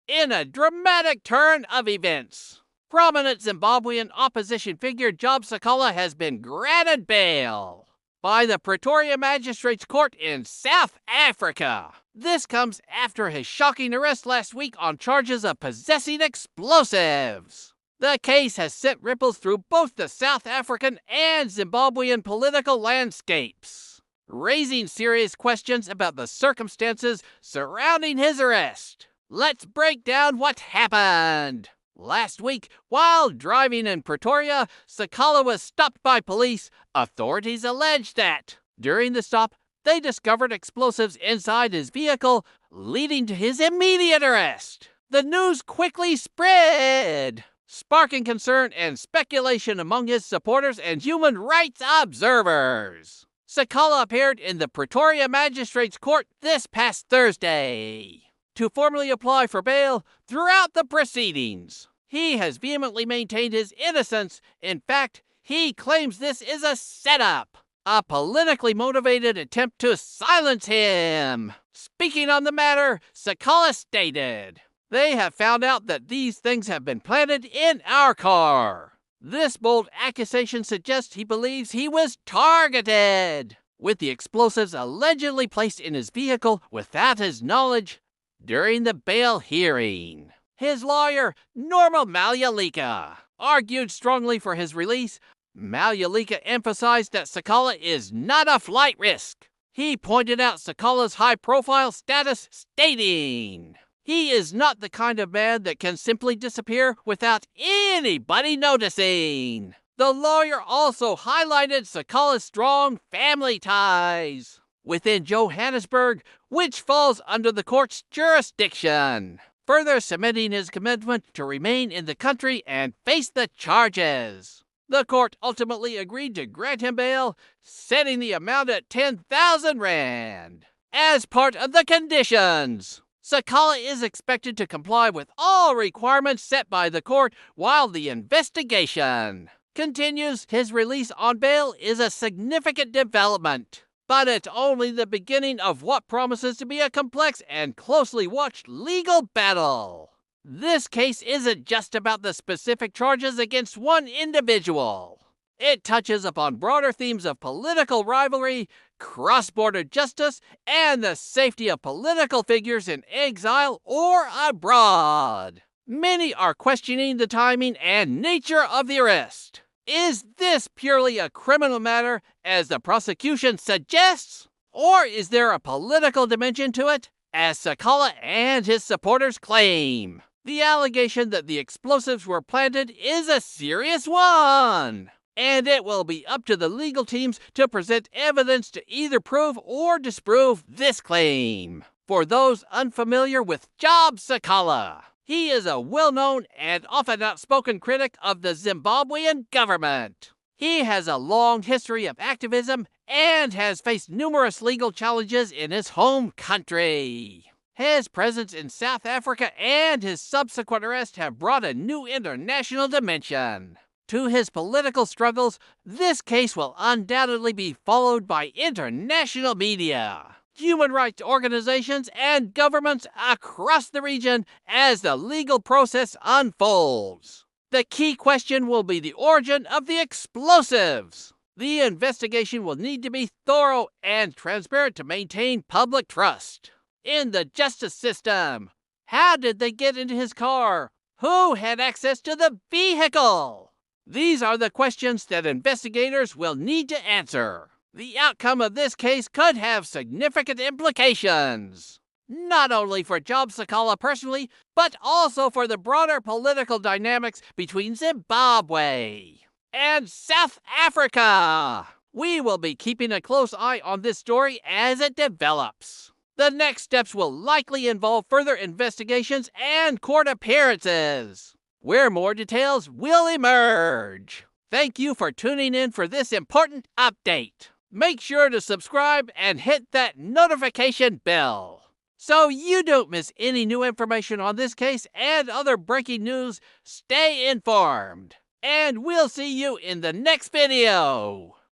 In a dramatic turn of events, prominent Zimbabwean opposition figure Job Sikhala has been granted bail by the Pretoria Magistrates Court in South Africa. This comes after his shocking arrest last week on charges of possessing explosives. The case has sent ripples through both the South African and Zimbabwean political landscapes, raising serious questions about the circumstances surrounding his arrest. Let's break down what happened. Last week, while driving in Pretoria, Sikhala was stopped by police. Authorities allege that during the stop, they discovered explosives inside his vehicle, leading to his immediate arrest. The news quickly spread, sparking concern and speculation among his supporters and human rights observers. Sikhala appeared in the Pretoria Magistrates Court this past Thursday to formally apply for bail. Throughout the proceedings, he has vehemently maintained his innocence. In fact, he claims this is a setup, a politically motivated attempt to silence him. Speaking on the matter, Sikhala stated, "They have found out that these things have been planted in our car." This bold accusation suggests he believes he was targeted, with the explosives allegedly placed in his vehicle without his knowledge during the bail hearing. His lawyer, Norma Malyalika, argued strongly for his release. Malyalika emphasized that Sikhala is not a flight risk. He pointed out Sikhala's high-profile status, stating, "He is not the kind of man that can simply disappear without anybody noticing." The lawyer also highlighted Sikhala's strong family ties within Johannesburg, which falls under the court's jurisdiction, further cementing his commitment to remain in the country and face the charges. The court ultimately agreed to grant him bail, setting the amount at 10,000 rand. As part of the conditions, Sikhala is expected to comply with all requirements set by the court while the investigation continues. His release on bail is a significant development, but it's only the beginning of what promises to be a complex and closely watched legal battle. This case isn't just about the specific charges against one individual. It touches upon broader themes of political rivalry, cross-border justice, and the safety of political figures in exile or abroad. Many are questioning the timing and nature of the arrest. Is this purely a criminal matter, as the prosecution suggests? Or is there a political dimension to it, as Sikhala and his supporters claim? The allegation that the explosives were planted is a serious one, and it will be up to the legal teams to present evidence to either prove or disprove this claim. For those unfamiliar with Job Sikhala, he is a well-known and often outspoken critic of the Zimbabwean government. He has a long history of activism and has faced numerous legal challenges in his home country. His presence in South Africa and his subsequent arrest have brought a new international dimension to his political struggles. This case will undoubtedly be followed by international media, human rights organizations, and governments across the region as the legal process unfolds. The key question will be the origin of the explosives. The investigation will need to be thorough and transparent to maintain public trust in the justice system. How did they get into his car? Who had access to the vehicle? These are the questions that investigators will need to answer. The outcome of this case could have significant implications, not only for Job Sikhala personally, but also for the broader political dynamics between Zimbabwe and South Africa. We will be keeping a close eye on this story as it develops. The next steps will likely involve further investigations and court appearances, where more details will emerge. Thank you for tuning in for this important update. Make sure to subscribe and hit that notification bell so you don't miss any new information on this case and other breaking news. Stay informed, and we'll see you in the next video.